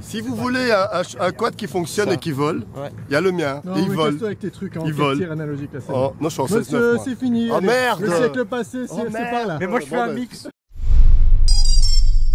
Si vous voulez un quad qui fonctionne et qui vole, il y a le mien. Non, et il vole. avec tes trucs, hein, Il vole. analogique, là, Oh, non, je suis en 16-9. Monsieur, c'est fini. Oh merde! Le siècle passé, c'est par là. Mais moi je fais un mix.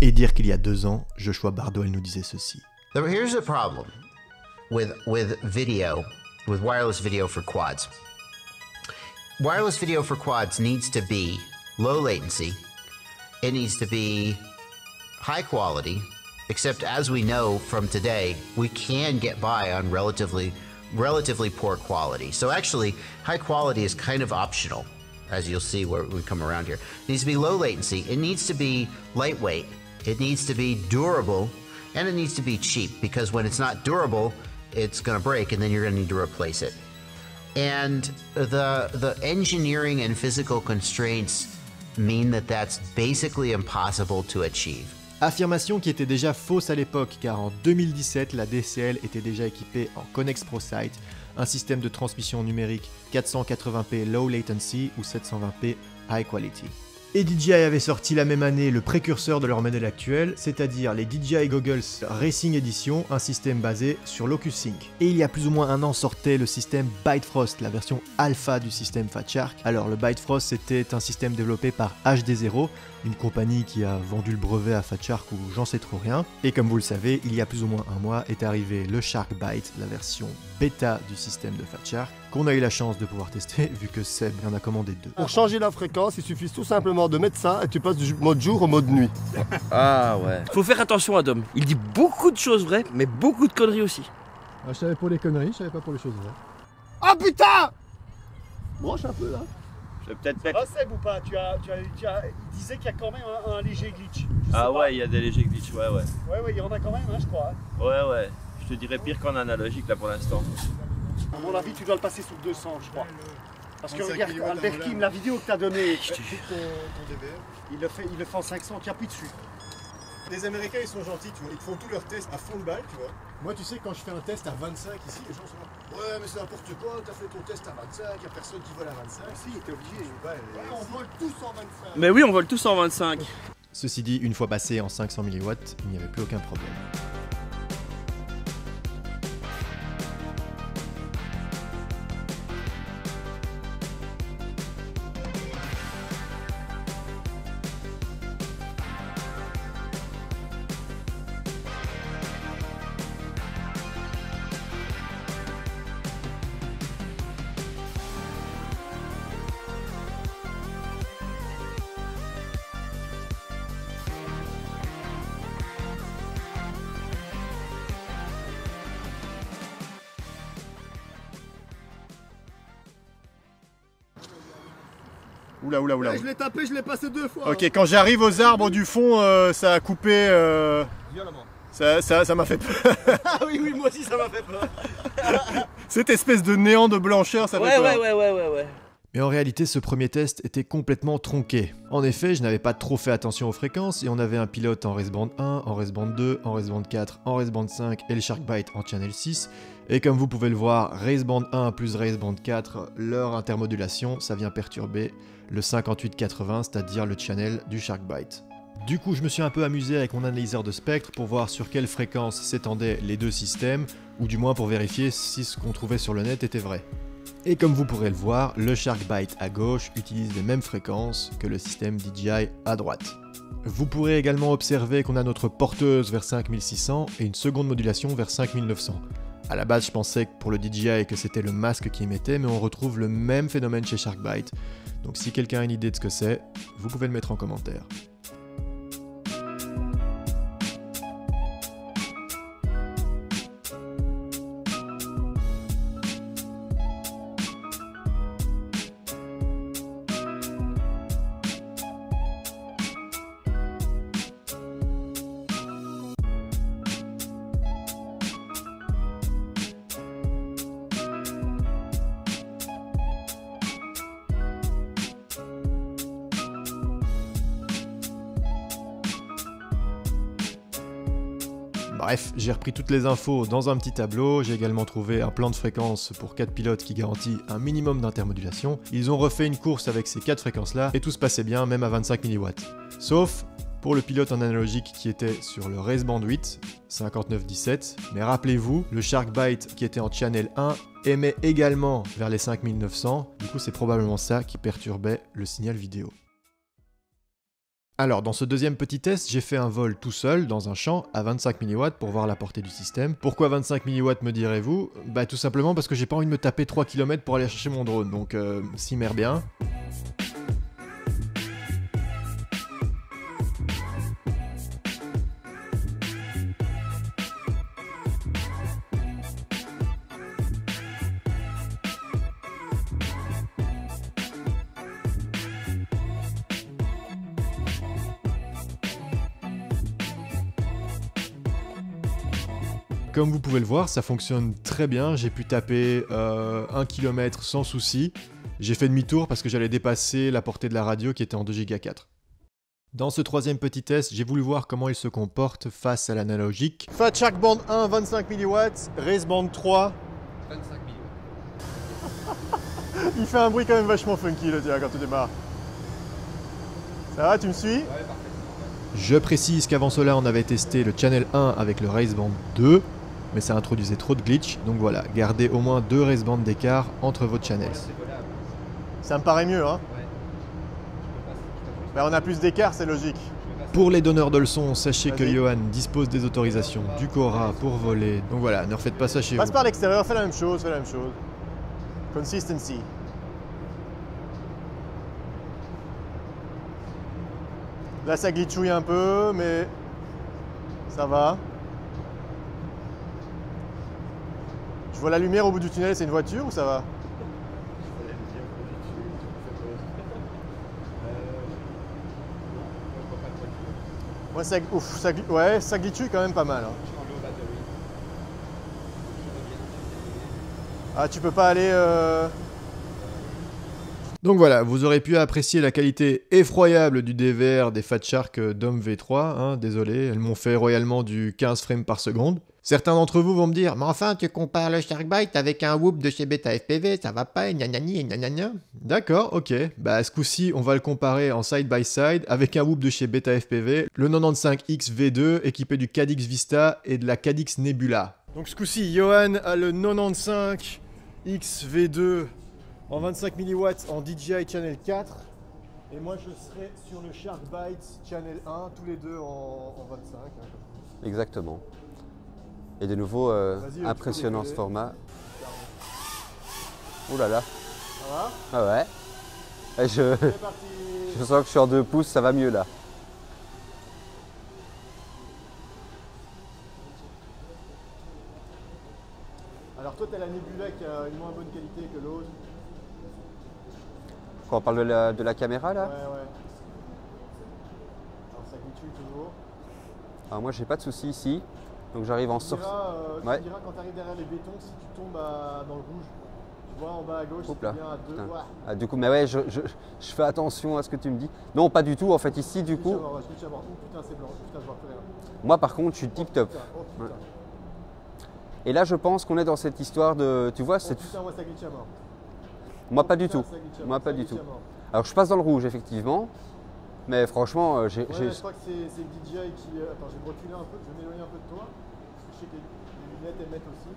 Et dire qu'il y a 2 ans, Joshua Bardwell nous disait ceci. Here's the problem with video, with wireless video for quads. Wireless video for quads needs to be low latency. It needs to be high quality, except as we know from today, we can get by on relatively poor quality. So actually, high quality is kind of optional, as you'll see where we come around here. It needs to be low latency, it needs to be lightweight, it needs to be durable, and it needs to be cheap, because when it's not durable, it's going to break and then you're going to need to replace it. And the engineering and physical constraints mean that that's basically impossible to achieve. Affirmation qui était déjà fausse à l'époque, car en 2017, la DCL était déjà équipée en Connex ProSight, un système de transmission numérique 480p Low Latency ou 720p High Quality. Et DJI avait sorti la même année le précurseur de leur modèle actuel, c'est-à-dire les DJI Goggles Racing Edition, un système basé sur Locus Sync. Et il y a plus ou moins un an sortait le système Byte Frost, la version alpha du système Fat Shark. Alors le Byte Frost c'était un système développé par HD0, une compagnie qui a vendu le brevet à Fat Shark ou j'en sais trop rien. Et comme vous le savez, il y a plus ou moins un mois est arrivé le Shark Byte, la version bêta du système de Fat Shark, qu'on a eu la chance de pouvoir tester vu que Seb en a commandé 2. Pour changer la fréquence, il suffit tout simplement de mettre ça et tu passes du mode jour au mode nuit. Ah ouais. Faut faire attention à Dom. Il dit beaucoup de choses vraies, mais beaucoup de conneries aussi. Ah, je savais pour les conneries, je savais pas pour les choses vraies. Ah putain! Branche un peu là. Je vais peut-être mettre... Ah Seb ou pas, il disait qu'il y a quand même un léger glitch. Ah ouais, il y a des légers glitches, ouais. Ouais, il y en a quand même, hein, je crois. Hein. Ouais. Je te dirais pire qu'en analogique là pour l'instant. À mon avis, tu dois le passer sous 200, je crois. Parce que regarde, Albert Kim, la vidéo que tu as donnée, il le fait en 500, qu'il n'y a plus dessus. Les Américains, ils sont gentils, tu vois, ils te font tous leurs tests à fond de balle, tu vois. Moi, tu sais, quand je fais un test à 25 ici, les gens sont là, ouais, mais c'est n'importe quoi, t'as fait ton test à 25, y a personne qui vole à 25. Si, t'es obligé. Ouais, on vole tous en 25. Mais oui, on vole tous en 25. Ceci dit, une fois passé en 500 mW, il n'y avait plus aucun problème. Oula. Je l'ai tapé, je l'ai passé 2 fois. Ok, quand j'arrive aux arbres du fond, ça a coupé. Violemment. Ça m'a fait peur. Ah oui, moi aussi ça m'a fait peur. Cette espèce de néant de blancheur, ça fait peur. Ouais. Mais en réalité, ce premier test était complètement tronqué. En effet, je n'avais pas trop fait attention aux fréquences et on avait un pilote en Race Band 1, en Race Band 2, en Race Band 4, en Race Band 5 et le Shark Byte en Channel 6. Et comme vous pouvez le voir, Race Band 1 plus Race Band 4, leur intermodulation, ça vient perturber le 5880, c'est-à-dire le channel du Shark Byte. Du coup, je me suis un peu amusé avec mon analyseur de spectre pour voir sur quelle fréquence s'étendaient les deux systèmes, ou du moins pour vérifier si ce qu'on trouvait sur le net était vrai. Et comme vous pourrez le voir, le Shark Byte à gauche utilise les mêmes fréquences que le système DJI à droite. Vous pourrez également observer qu'on a notre porteuse vers 5600 et une seconde modulation vers 5900. A la base, je pensais que pour le DJI que c'était le masque qui émettait, mais on retrouve le même phénomène chez Shark Byte. Donc si quelqu'un a une idée de ce que c'est, vous pouvez le mettre en commentaire. Bref, j'ai repris toutes les infos dans un petit tableau, j'ai également trouvé un plan de fréquence pour 4 pilotes qui garantit un minimum d'intermodulation. Ils ont refait une course avec ces 4 fréquences là et tout se passait bien même à 25 mW. Sauf pour le pilote en analogique qui était sur le Raceband 8, 5917. Mais rappelez-vous, le Sharkbite qui était en Channel 1 émet également vers les 5900. Du coup, c'est probablement ça qui perturbait le signal vidéo. Alors, dans ce deuxième petit test, j'ai fait un vol tout seul dans un champ à 25 mW pour voir la portée du système. Pourquoi 25 mW me direz-vous? Bah tout simplement parce que j'ai pas envie de me taper 3 km pour aller chercher mon drone, donc s'y mère bien. Comme vous pouvez le voir, ça fonctionne très bien, j'ai pu taper 1 km sans souci. J'ai fait demi-tour parce que j'allais dépasser la portée de la radio qui était en 2 Go 4. Dans ce troisième petit test, j'ai voulu voir comment il se comporte face à l'analogique. Fat Sharkband 1, 25 mW, Raceband 3. 25 mW. Il fait un bruit quand même vachement funky le tien quand tu démarres. Ça va, tu me suis? Je précise qu'avant cela, on avait testé le Channel 1 avec le Raceband 2. Mais ça introduisait trop de glitch, donc voilà, gardez au moins 2 racebands d'écart entre vos channels. Ça me paraît mieux, hein? Ben, on a plus d'écart, c'est logique. Pour les donneurs de leçons, sachez que Johan dispose des autorisations du Cora pour voler, donc voilà, ne refaites pas ça chez vous. Passe par l'extérieur, fais la même chose, fais la même chose. Consistency. Là, ça glitchouille un peu, mais ça va. Je vois la lumière au bout du tunnel, c'est une voiture ou ça va? Ouais, ça glitchouille quand même pas mal. Hein. Ah, tu peux pas aller... Donc voilà, vous aurez pu apprécier la qualité effroyable du DVR des Fat Shark Dom V3, hein, désolé, elles m'ont fait royalement du 15 frames par seconde. Certains d'entre vous vont me dire « Mais enfin, tu compares le Sharkbite avec un Whoop de chez Beta FPV, ça va pas, et gnagnani et gnagnagna ». D'accord, ok. Bah ce coup-ci, on va le comparer en side-by-side avec un Whoop de chez Beta FPV, le 95X V2 équipé du Cadix Vista et de la Cadix Nebula. Donc ce coup-ci, Johan a le 95X V2 en 25 mW en DJI Channel 4. Et moi, je serai sur le Sharkbite Channel 1, tous les deux en 25. Hein. Exactement. Et de nouveau, impressionnant ce format. Ouh là là. Ça va? Ah ouais. Et je sens que je suis en 2 pouces, ça va mieux là. Alors toi, tu as la Nebula qui a une moins bonne qualité que l'autre. Quand on parle de la caméra là? Ouais, ouais. Alors ça glitchouille toujours. Alors moi, j'ai pas de soucis ici. Donc j'arrive en sortie. Tu me diras quand tu arrives derrière les bétons si tu tombes dans le rouge. Tu vois en bas à gauche, c'est bien à 2. Ouais. Ah, du coup, mais ouais, je fais attention à ce que tu me dis. Non, pas du tout. En fait, ici, du coup. Oh putain, c'est blanc. Putain, je vois plus rien. Moi, par contre, je suis tip top. Oh, putain. Ouais. Et là, je pense qu'on est dans cette histoire de. Tu vois, c'est. Putain, moi, ça glitch à mort. Moi, pas du tout. Moi, pas du tout. Alors, je passe dans le rouge, effectivement. Mais franchement, j'ai. Je crois que c'est le DJI qui. Attends, je vais me reculer un peu, je vais m'éloigner un peu de toi. Parce que je sais que les lunettes émettent aussi.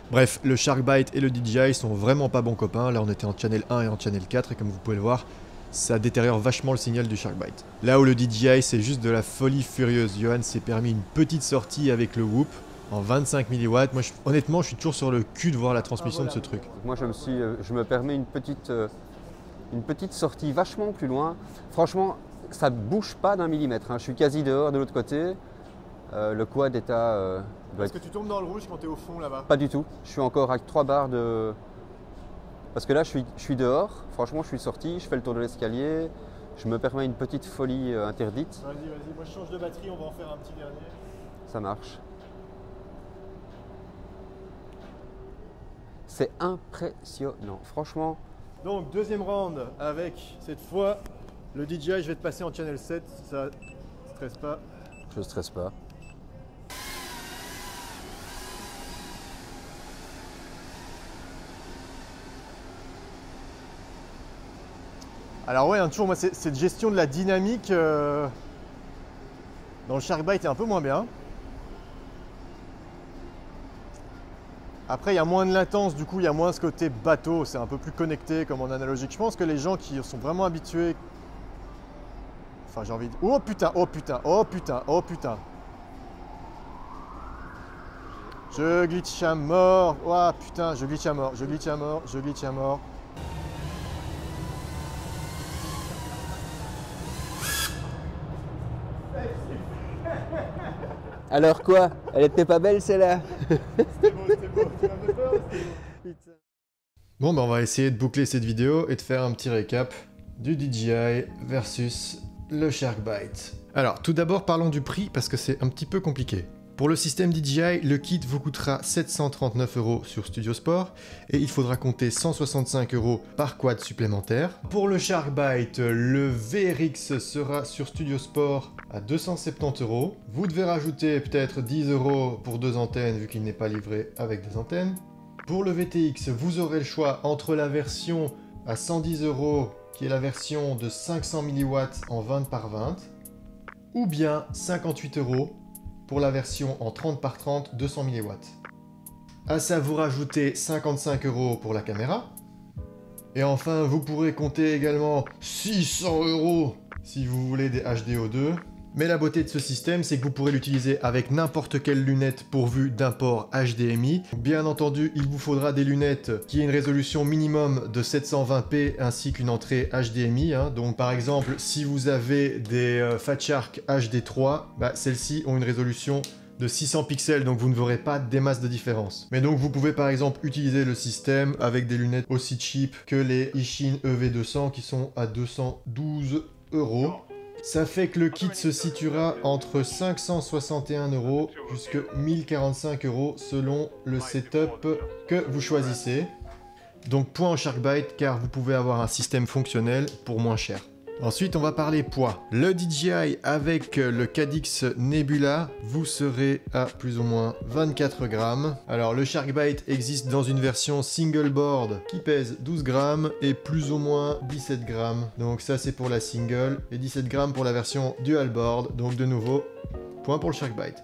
Bref, le Sharkbite et le DJI sont vraiment pas bons copains. Là, on était en Channel 1 et en Channel 4, et comme vous pouvez le voir, ça détériore vachement le signal du Sharkbite. Là où le DJI, c'est juste de la folie furieuse. Johan s'est permis une petite sortie avec le Whoop en 25 mW. Moi, honnêtement, je suis toujours sur le cul de voir la transmission de ce truc. Moi, je me permets une petite sortie vachement plus loin. Franchement, ça bouge pas d'1 millimètre. Hein. Je suis quasi dehors de l'autre côté. Le quad est à... Est-ce que tu tombes dans le rouge quand tu es au fond là-bas? Pas du tout. Je suis encore avec 3 barres de... Parce que là, je suis dehors. Franchement, je suis sorti. Je fais le tour de l'escalier. Je me permets une petite folie interdite. Vas-y. Moi, je change de batterie. On va en faire un petit dernier. Ça marche. C'est impressionnant. Franchement... Donc, deuxième round avec, cette fois, le DJI. Je vais te passer en Channel 7. Ça ne stresse pas. Je stresse pas. Alors ouais, toujours moi, cette gestion de la dynamique dans le Sharkbite est un peu moins bien. Après, il y a moins de latence, du coup, il y a moins ce côté bateau, c'est un peu plus connecté comme en analogique. Je pense que les gens qui sont vraiment habitués... Enfin, j'ai envie de... Oh putain, oh putain, oh putain, oh putain. Je glitch à mort. Oh putain, je glitch à mort, je glitch à mort, je glitch à mort. Alors quoi? Elle était pas belle celle-là? C'était beau, tu m'as fait peur, c'était beau. Bon, bah on va essayer de boucler cette vidéo et de faire un petit récap du DJI versus le Sharkbite. Alors, tout d'abord, parlons du prix parce que c'est un petit peu compliqué. Pour le système DJI, le kit vous coûtera 739 € sur Studio Sport et il faudra compter 165 € par quad supplémentaire. Pour le Sharkbite, le VRX sera sur Studio Sport à 270 €. Vous devez rajouter peut-être 10 € pour 2 antennes vu qu'il n'est pas livré avec des antennes. Pour le VTX, vous aurez le choix entre la version à 110 € qui est la version de 500 mW en 20 par 20 ou bien 58 € pour la version en 30 par 30 200 mW. À ça, vous rajoutez 55 € pour la caméra. Et enfin, vous pourrez compter également 600 € si vous voulez des HDO2. Mais la beauté de ce système, c'est que vous pourrez l'utiliser avec n'importe quelle lunette pourvue d'un port HDMI. Bien entendu, il vous faudra des lunettes qui aient une résolution minimum de 720p ainsi qu'une entrée HDMI. Donc par exemple, si vous avez des Fat Shark HD3, celles-ci ont une résolution de 600 pixels, donc vous ne verrez pas des masses de différence. Mais donc vous pouvez par exemple utiliser le système avec des lunettes aussi cheap que les Ishin EV200 qui sont à 212 €. Ça fait que le kit se situera entre 561 € jusqu'à 1045 € selon le setup que vous choisissez. Donc point au Sharkbite car vous pouvez avoir un système fonctionnel pour moins cher. Ensuite, on va parler poids. Le DJI avec le Cadix Nebula, vous serez à plus ou moins 24 grammes. Alors, le Sharkbite existe dans une version single board qui pèse 12 grammes et plus ou moins 17 grammes. Donc ça, c'est pour la single et 17 grammes pour la version dual board. Donc de nouveau, point pour le Sharkbite.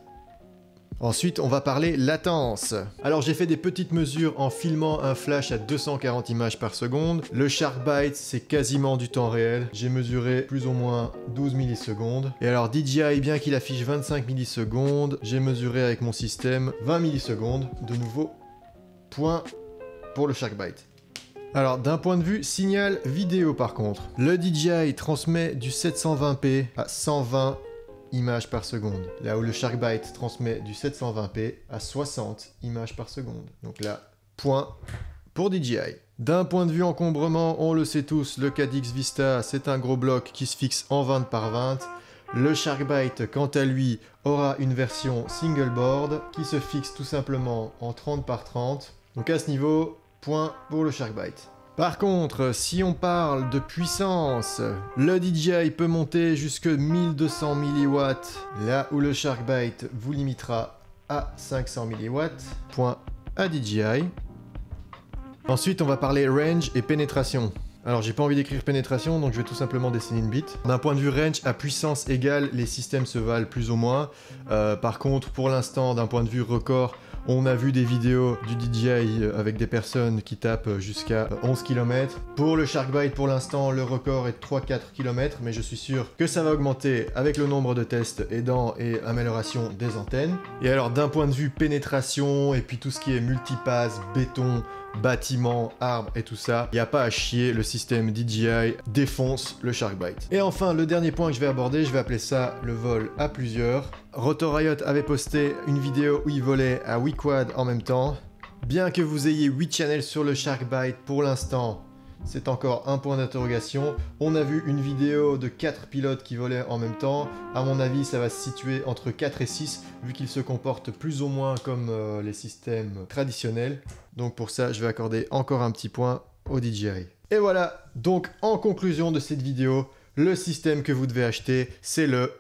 Ensuite, on va parler latence. Alors, j'ai fait des petites mesures en filmant un flash à 240 images par seconde. Le Sharkbite, c'est quasiment du temps réel. J'ai mesuré plus ou moins 12 millisecondes. Et alors, DJI, bien qu'il affiche 25 millisecondes, j'ai mesuré avec mon système 20 millisecondes. De nouveau, point pour le Sharkbite. Alors, d'un point de vue signal vidéo par contre, le DJI transmet du 720p à 120 images par seconde, là où le Sharkbite transmet du 720p à 60 images par seconde. Donc là, point pour DJI. D'un point de vue encombrement, on le sait tous, le Cadix Vista, c'est un gros bloc qui se fixe en 20 par 20. Le Sharkbite, quant à lui, aura une version single board qui se fixe tout simplement en 30 par 30. Donc à ce niveau, point pour le Sharkbite. Par contre, si on parle de puissance, le DJI peut monter jusque 1200 mW, là où le Sharkbite vous limitera à 500 mW. Point à DJI. Ensuite, on va parler range et pénétration. Alors, j'ai pas envie d'écrire pénétration, donc je vais tout simplement dessiner une bite. D'un point de vue range, à puissance égale, les systèmes se valent plus ou moins. Par contre, pour l'instant, d'un point de vue record, on a vu des vidéos du DJI avec des personnes qui tapent jusqu'à 11 km. Pour le Sharkbite, pour l'instant, le record est de 3-4 km, mais je suis sûr que ça va augmenter avec le nombre de tests aidants et amélioration des antennes. Et alors, d'un point de vue pénétration, et puis tout ce qui est multipass, béton, bâtiments, arbres et tout ça, il n'y a pas à chier, le système DJI défonce le Sharkbite. Et enfin, le dernier point que je vais aborder, je vais appeler ça le vol à plusieurs. Rotor Riot avait posté une vidéo où il volait à 8 quads en même temps. Bien que vous ayez 8 channels sur le Sharkbite, pour l'instant, c'est encore un point d'interrogation. On a vu une vidéo de 4 pilotes qui volaient en même temps. À mon avis, ça va se situer entre 4 et 6, vu qu'ils se comportent plus ou moins comme les systèmes traditionnels. Donc pour ça, je vais accorder encore un petit point au DJI. Et voilà, donc en conclusion de cette vidéo, le système que vous devez acheter, c'est le...